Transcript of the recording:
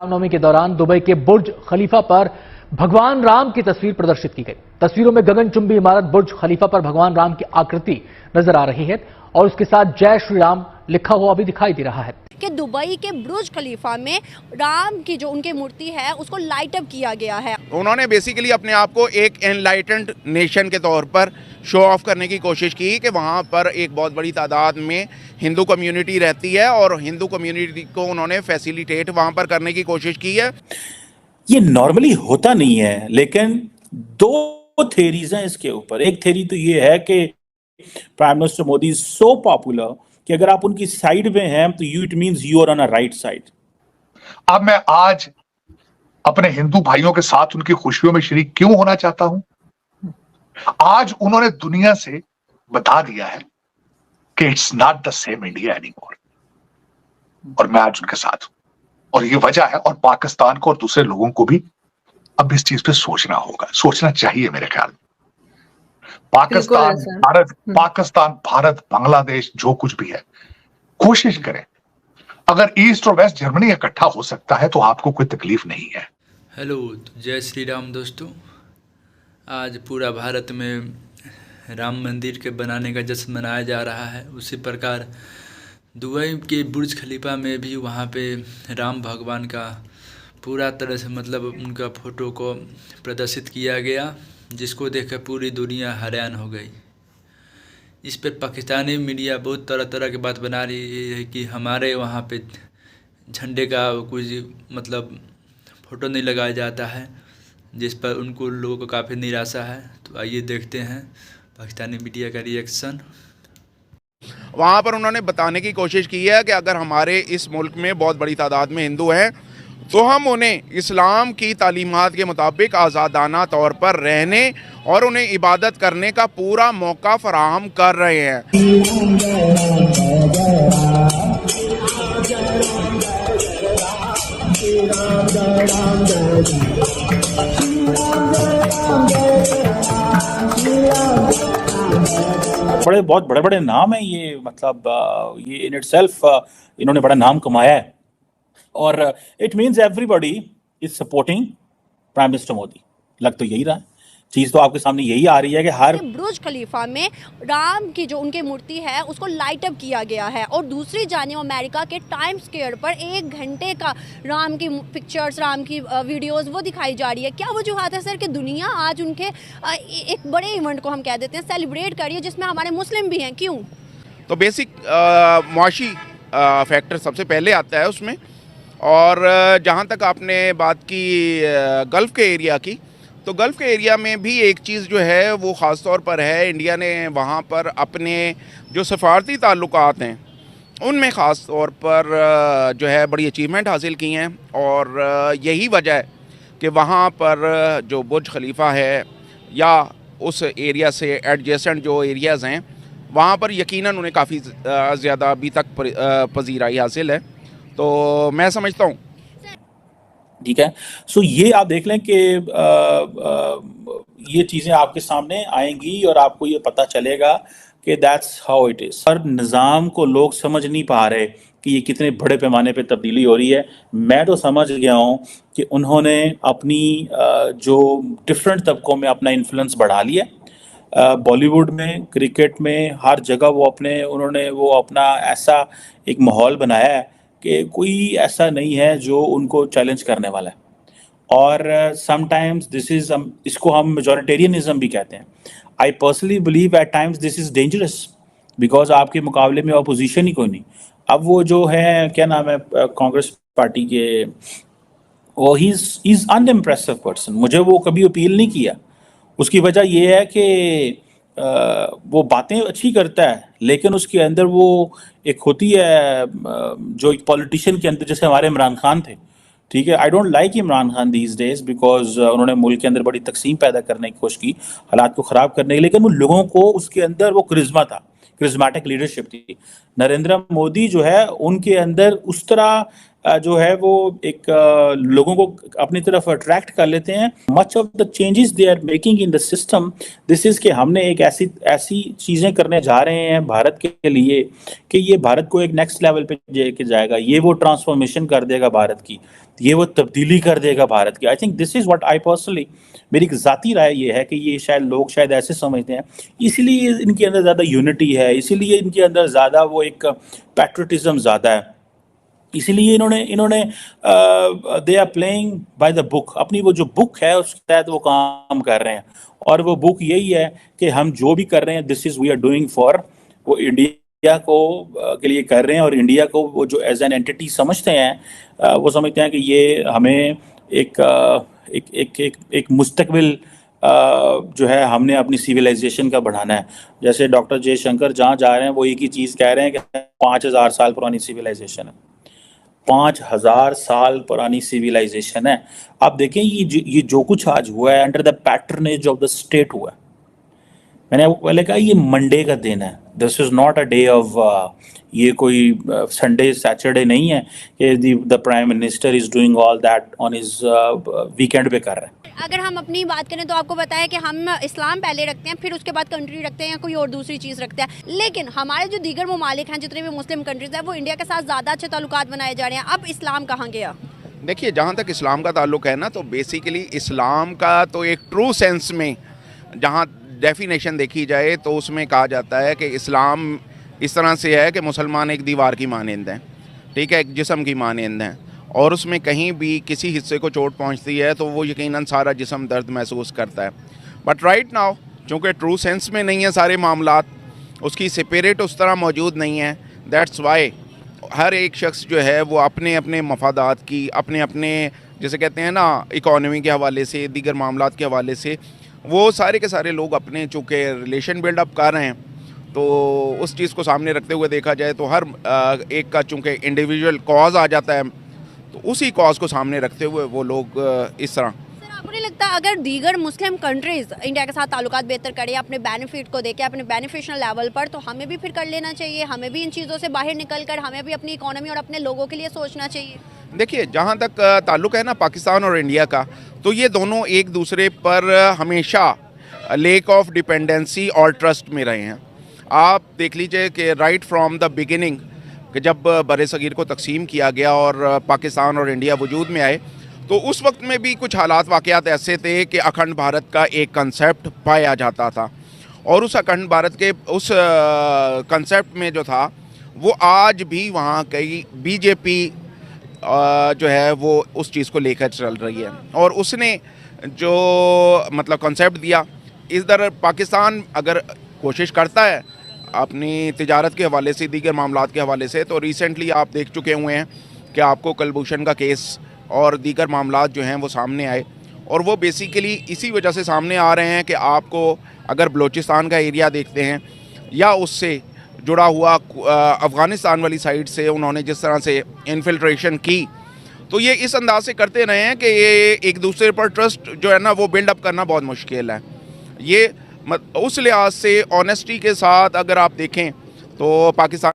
रामनवमी के दौरान दुबई के बुर्ज खलीफा पर भगवान राम की तस्वीर प्रदर्शित की गई। तस्वीरों में गगनचुंबी इमारत बुर्ज खलीफा पर भगवान राम की आकृति नजर आ रही है और उसके साथ जय श्री राम लिखा हुआ भी दिखाई दे रहा है कि दुबई के बुर्ज खलीफा में राम की जो उनकी मूर्ति है उसको लाइट अप किया गया है। उन्होंने बेसिकली अपने आप को एक एनलाइटेंड नेशन के तौर पर शो ऑफ करने की कोशिश की कि वहाँ पर एक बहुत बड़ी तादाद में हिंदू कम्युनिटी रहती है और हिंदू कम्युनिटी को उन्होंने फैसिलिटेट वहाँ पर करने की कोशिश की है। ये नॉर्मली होता नहीं है, लेकिन दो थेरीज हैं इसके ऊपर। एक थेरी तो ये है कि prime minister Modi is so popular कि अगर आप उनकी साइड में हैं तो it means you are on a right side. अब मैं आज अपने हिंदू भाइयों के साथ उनकी खुशियों में शरीक क्यों होना चाहता हूं? आज उन्होंने दुनिया से बता दिया है कि it's not the same India anymore, और मैं आज उनके साथ हूं। और ये वजह है, और पाकिस्तान को और दूसरे लोगों को भी अब इस चीज पे सोचना होगा, सोचना चाहिए मेरे ख्याल में। पाकिस्तान, भारत, बांग्लादेश, जो कुछ भी है, कोशिश करें। अगर ईस्ट और वेस्ट जर्मनी इकट्ठा हो सकता है तो आपको कोई तकलीफ नहीं है। हेलो, जय श्री राम दोस्तों। आज पूरा भारत में राम मंदिर के बनाने का जश्न मनाया जा रहा है। उसी प्रकार दुबई के बुर्ज खलीफा में भी वहाँ पे राम भगवान का पूरा तरह से मतलब उनका फ़ोटो को प्रदर्शित किया गया, जिसको देखकर पूरी दुनिया हैरान हो गई। इस पर पाकिस्तानी मीडिया बहुत तरह तरह की बात बना रही है कि हमारे वहाँ पे झंडे का कुछ मतलब फ़ोटो नहीं लगाया जाता है, जिस पर उनको लोगों को काफ़ी निराशा है। तो आइए देखते हैं पाकिस्तानी मीडिया का रिएक्शन। वहाँ पर उन्होंने बताने की कोशिश की है कि अगर हमारे इस मुल्क में बहुत बड़ी तादाद में हिंदू हैं तो हम उन्हें इस्लाम की तालीमात के मुताबिक आज़ादाना तौर पर रहने और उन्हें इबादत करने का पूरा मौका फराहम कर रहे हैं। बहुत बड़े बड़े नाम है ये, मतलब ये इन इटसेल्फ इन्होंने बड़ा नाम कमाया है, और it means everybody is supporting prime minister Modi. लग तो यही रहा है, चीज तो आपके सामने यही आ रही है कि हर बुर्ज खलीफा में राम की जो उनकी मूर्ति है उसको लाइट अप किया गया है, और दूसरी जानिब अमेरिका के टाइम स्क्वायर पर 1 घंटे का राम की पिक्चर्स, राम की वीडियोस वो दिखाई जा रही है। क्या वजूहत है सर कि दुनिया आज उनके एक बड़े इवेंट को हम कह देते हैं सेलिब्रेट कर रही है, जिसमें हमारे मुस्लिम भी हैं? क्यों? तो बेसिक मुआशी फैक्टर सबसे पहले आता है उसमें। और जहाँ तक आपने बात की गल्फ़ के एरिया की, तो गल्फ़ के एरिया में भी एक चीज़ जो है वो ख़ास तौर पर है, इंडिया ने वहाँ पर अपने जो सफ़ारती ताल्लुकात हैं उनमें ख़ास तौर पर जो है बड़ी अचीवमेंट हासिल की हैं। और यही वजह है कि वहाँ पर जो बुर्ज खलीफा है या उस एरिया से एडजेसेंट जो एरियाज़ हैं वहाँ पर यकीनन उन्हें काफ़ी ज़्यादा अभी तक पजीराई हासिल है। तो मैं समझता हूँ, ठीक है। सो ये आप देख लें कि ये चीज़ें आपके सामने आएंगी और आपको ये पता चलेगा कि दैट्स हाउ इट इज़। हर निज़ाम को लोग समझ नहीं पा रहे कि ये कितने बड़े पैमाने पे तब्दीली हो रही है। मैं तो समझ गया हूँ कि उन्होंने अपनी जो डिफरेंट तबकों में अपना इन्फ्लुएंस बढ़ा लिया। बॉलीवुड में, क्रिकेट में, हर जगह उन्होंने अपना ऐसा एक माहौल बनाया है कि कोई ऐसा नहीं है जो उनको चैलेंज करने वाला है। और समटाइम्स इसको हम मेजॉरिटेरियनिज्म भी कहते हैं। I personally believe at times this is dangerous, because आपके मुकाबले में अपोजिशन ही कोई नहीं। अब वो जो है, क्या नाम है कांग्रेस पार्टी के, वो ही इज़ अनइम्प्रेसिव पर्सन। मुझे वो कभी अपील नहीं किया। उसकी वजह ये है कि वो बातें अच्छी करता है, लेकिन उसके अंदर वो एक होती है जो एक पॉलिटिशियन के अंदर, जैसे हमारे इमरान खान थे, ठीक है। I don't like Imran Khan these days because उन्होंने मुल्क के अंदर बड़ी तकसीम पैदा करने की कोशिश की, हालात को ख़राब करने की, लेकिन उन लोगों को उसके अंदर वो करिश्मा था, करिश्मेटिक लीडरशिप थी। नरेंद्र मोदी जो है उनके अंदर उस तरह जो है वो एक लोगों को अपनी तरफ अट्रैक्ट कर लेते हैं। Much of the changes they are making in the system this is कि हमने एक ऐसी ऐसी चीज़ें करने जा रहे हैं भारत के लिए कि ये भारत को एक नेक्स्ट लेवल पे लेके जाएगा, ये वो ट्रांसफॉर्मेशन कर देगा भारत की, ये वो तब्दीली कर देगा भारत की। I think this is what I personally, मेरी ज़ाती राय ये है कि ये शायद लोग शायद ऐसे समझते हैं, इसीलिए इनके अंदर ज़्यादा यूनिटी है, इसीलिए इनके अंदर ज़्यादा वो एक पैट्रियटिज्म ज़्यादा है, इसीलिए इन्होंने they are playing by the book. अपनी वो जो बुक है उसके तहत वो काम कर रहे हैं, और वो बुक यही है कि हम जो भी कर रहे हैं this is we are doing for, वो इंडिया को के लिए कर रहे हैं, और इंडिया को वो जो एज एन एंटिटी समझते हैं, वो समझते हैं कि ये हमें एक एक मुस्तकबिल जो है हमने अपनी सिविलाइजेशन का बढ़ाना है। जैसे डॉक्टर जयशंकर जहाँ जा रहे हैं वो एक ही चीज़ कह रहे हैं कि 5000 साल पुरानी सिविलाइजेशन है, 5000 साल पुरानी सिविलाइजेशन है। आप देखें ये जो कुछ आज हुआ है under the patronage of the state हुआ है। मैंने आपको पहले कहा ये मंडे का दिन है, this is not a day of ये कोई संडे सैटरडे नहीं है कि the prime minister is doing all that on his weekend पे कर रहे हैं। अगर हम अपनी बात करें तो आपको पता है कि हम इस्लाम पहले रखते हैं, फिर उसके बाद कंट्री रखते हैं या कोई और दूसरी चीज़ रखते हैं, लेकिन हमारे जो दीगर ममालिक हैं, जितने भी मुस्लिम कंट्रीज हैं, वो इंडिया के साथ ज़्यादा अच्छे ताल्लुकात बनाए जा रहे हैं। अब इस्लाम कहाँ गया? देखिए, जहाँ तक इस्लाम का ताल्लुक है ना, तो बेसिकली इस्लाम का तो एक ट्रू सेंस में जहाँ डेफिनेशन देखी जाए तो उसमें कहा जाता है कि इस्लाम इस तरह से है कि मुसलमान एक दीवार की मानंद हैं, ठीक है, एक जिस्म की मानंद हैं, और उसमें कहीं भी किसी हिस्से को चोट पहुंचती है तो वो यकीनन सारा जिस्म दर्द महसूस करता है। बट राइट नाउ चूँकि ट्रू सेंस में नहीं है सारे मामलात, उसकी स्पिरिट उस तरह मौजूद नहीं है, दैट्स वाई हर एक शख्स जो है वो अपने अपने मफादात की, अपने अपने जैसे कहते हैं ना इकॉनमी के हवाले से, दीगर मामलात के हवाले से, वो सारे के सारे लोग अपने चूँकि रिलेशन बिल्डअप कर रहे हैं, तो उस चीज़ को सामने रखते हुए देखा जाए तो हर एक का चूँकि इंडिविजुअल कॉज आ जाता है, तो उसी कॉज को सामने रखते हुए वो लोग इस तरह। सर, आपको नहीं लगता अगर दीगर मुस्लिम कंट्रीज इंडिया के साथ ताल्लुकात बेहतर करें अपने बेनिफिट को देके, अपने बेनिफिशियल लेवल पर, तो हमें भी फिर कर लेना चाहिए? हमें भी इन चीज़ों से बाहर निकल कर हमें भी अपनी इकोनॉमी और अपने लोगों के लिए सोचना चाहिए? देखिए, जहाँ तक ताल्लुक़ है ना पाकिस्तान और इंडिया का, तो ये दोनों एक दूसरे पर हमेशा लेक ऑफ डिपेंडेंसी और ट्रस्ट में रहे हैं। आप देख लीजिए कि राइट फ्रॉम द बिगिनिंग कि जब बर-ए-सगीर को तकसीम किया गया और पाकिस्तान और इंडिया वजूद में आए, तो उस वक्त में भी कुछ हालात वाक़यात ऐसे थे कि अखंड भारत का एक कंसेप्ट पाया जाता था, और उस अखंड भारत के उस कंसेप्ट में जो था वो आज भी वहाँ कई बीजेपी जो है वो उस चीज़ को लेकर चल रही है, और उसने जो मतलब कंसेप्ट दिया, इधर पाकिस्तान अगर कोशिश करता है अपनी तिजारत के हवाले से, दीगर मामलात के हवाले से, तो रिसेंटली आप देख चुके हुए हैं कि आपको कुलभूषण का केस और दीगर मामलात जो हैं वो सामने आए, और वो बेसिकली इसी वजह से सामने आ रहे हैं कि आपको अगर बलूचिस्तान का एरिया देखते हैं या उससे जुड़ा हुआ अफ़गानिस्तान वाली साइड से उन्होंने जिस तरह से इन्फिल्ट्रेशन की, तो ये इस अंदाज से करते रहे हैं कि ये एक दूसरे पर ट्रस्ट जो है ना वो बिल्डअप करना बहुत मुश्किल है। ये उस लिहाज से ऑनेस्टी के साथ अगर आप देखें तो पाकिस्तान